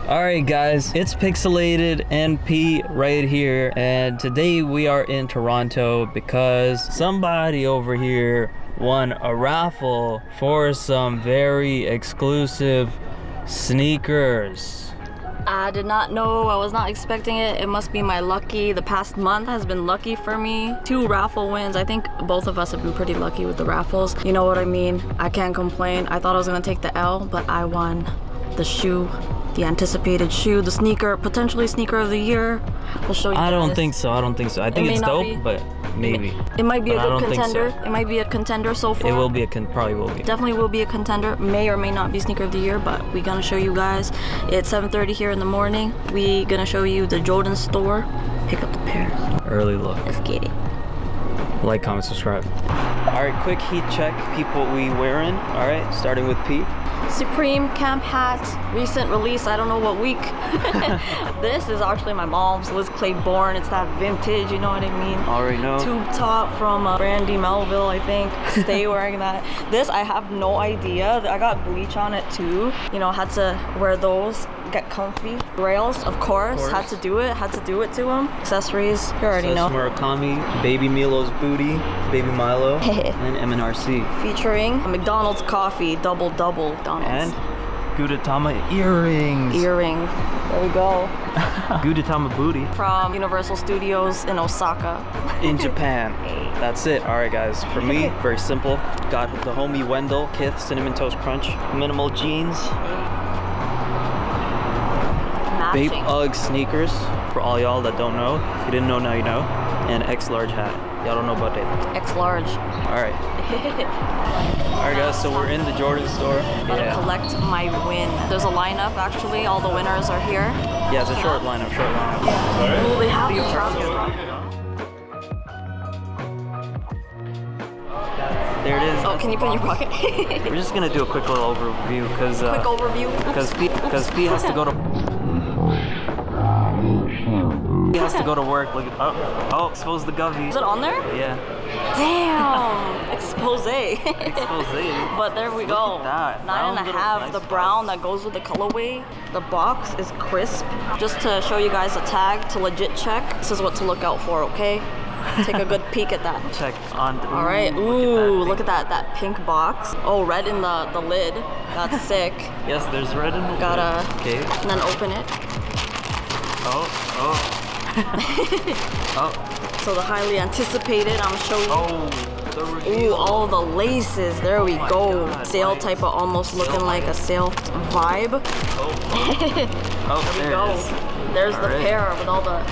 Alright guys, it's Pixelated and P right here, and today we are in Toronto because somebody over here won a raffle for some very exclusive sneakers. I did not know, I was not expecting it. It must be my lucky. The past month has been lucky for me. 2 raffle wins. I think both of us have been pretty lucky with the raffles. You know what I mean? I can't complain. I thought I was gonna take the L, but I won the shoe. The anticipated shoe, the sneaker, potentially sneaker of the year. We'll show you guys. I don't think so. I think it's dope, but maybe. It might be a good contender. So. It might be a contender so far. It will be probably will be. Definitely will be a contender. May or may not be sneaker of the year, but we're gonna show you guys. It's 7:30 here in the morning. We gonna show you the Jordan store. Pick up the pair. Early look. Let's get it. Like, comment, subscribe. All right, quick heat check. People we wearing. All right, starting with Pete. Supreme camp hat, recent release, I don't know what week. This is actually my mom's, Liz Claiborne. It's that vintage, you know what I mean? Already know. Tube top from Brandy Melville, I think. Stay wearing that. This, I have no idea. I got bleach on it too. You know, had to wear those, get comfy. Rails, of course. Had to do it to them. Accessories, you already know. Murakami, Baby Milo's Booty, Baby Milo, and MNRC. Featuring McDonald's coffee, double. And Gudetama earrings. There we go. Gudetama booty. From Universal Studios in Osaka. In Japan. That's it. Alright guys, for me, very simple. Got the homie Wendell Kith Cinnamon Toast Crunch. Minimal jeans. Matching. Bape Ugg sneakers. For all y'all that don't know. If you didn't know, now you know. And X large hat. Y'all don't know about that. X large. Alright. Alright guys, so we're in the Jordan store. Gotta collect my win. There's a lineup actually, all the winners are here. Yeah, it's a short lineup. Oh, they have There it is. Oh, can you put in your pocket? We're just gonna do a quick little overview because quick overview. Because Pete has to go to work. Look at oh, expose the govy. Is it on there? Yeah. Damn. Expose. But there we go. Look at that. 9.5. The brown that goes with the colorway. The box is crisp. Just to show you guys a tag to legit check. This is what to look out for, okay? Take a good peek at that. Check on. All right. Ooh, look at that pink box. Oh, red in the lid. That's sick. Yes, there's red in the lid. Okay. And then open it. Oh. So the highly anticipated, I'm showing you. Oh, the reveal. Ooh, all the laces. There we go. God, Sail type of almost looking like a sail vibe. There we go. There's the pair with all the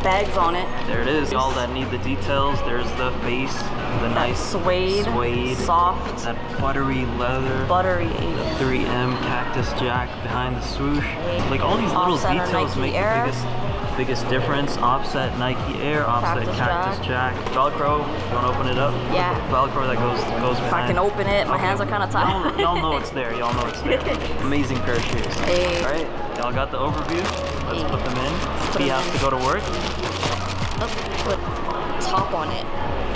bags on it. There it is. All that need the details. There's the face, the nice suede, soft, that buttery leather, 3M cactus jack behind the swoosh. Like all these little details make the biggest difference. Offset Nike Air, offset cactus jack. Velcro. You want to open it up? Yeah. Velcro that goes behind. If I can open it, my hands are kind of tied. Y'all know it's there. Amazing pair of shoes. Hey. All right. Y'all got the overview. Let's put them in. He has to go to work. Let's put top on it.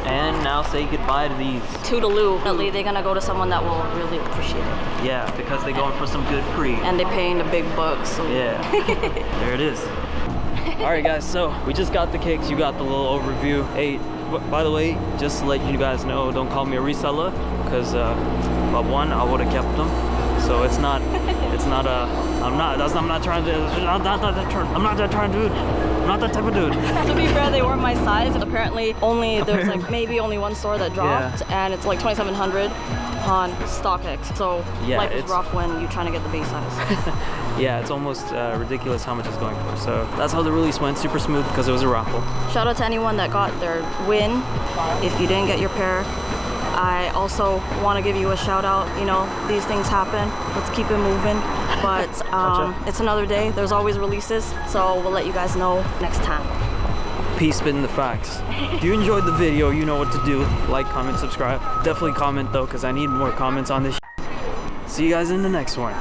And now say goodbye to these. Toodaloo. They're gonna go to someone that will really appreciate it. Yeah, because they're going for some good pre. And they're paying the big bucks. So. Yeah. There it is. Alright guys, so we just got the kicks. You got the little overview. Hey, by the way, just to let you guys know, don't call me a reseller, because one, I would have kept them. So I'm not that type of dude. To be fair, they weren't my size. Apparently, there's like maybe only one store that dropped, and it's like 2,700 on StockX. So yeah, life is rough when you're trying to get the base size. Yeah, it's almost ridiculous how much it's going for. So that's how the release went. Super smooth because it was a raffle. Shout out to anyone that got their win. If you didn't get your pair, I also want to give you a shout out. You know, these things happen. Let's keep it moving. But it's another day. There's always releases. So we'll let you guys know next time. Peace, spitting the facts. If you enjoyed the video, you know what to do. Like, comment, subscribe. Definitely comment though, because I need more comments on this. See you guys in the next one.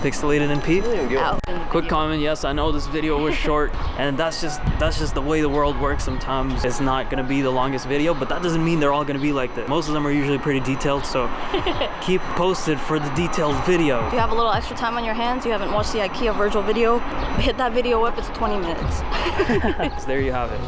Pixelated and P. There you go. Out. Quick comment, yes, I know this video was short, and that's just the way the world works sometimes. It's not gonna be the longest video, but that doesn't mean they're all gonna be like that. Most of them are usually pretty detailed, so keep posted for the detailed video. If you have a little extra time on your hands, you haven't watched the IKEA Virgil video, hit that video up, it's 20 minutes. So there you have it.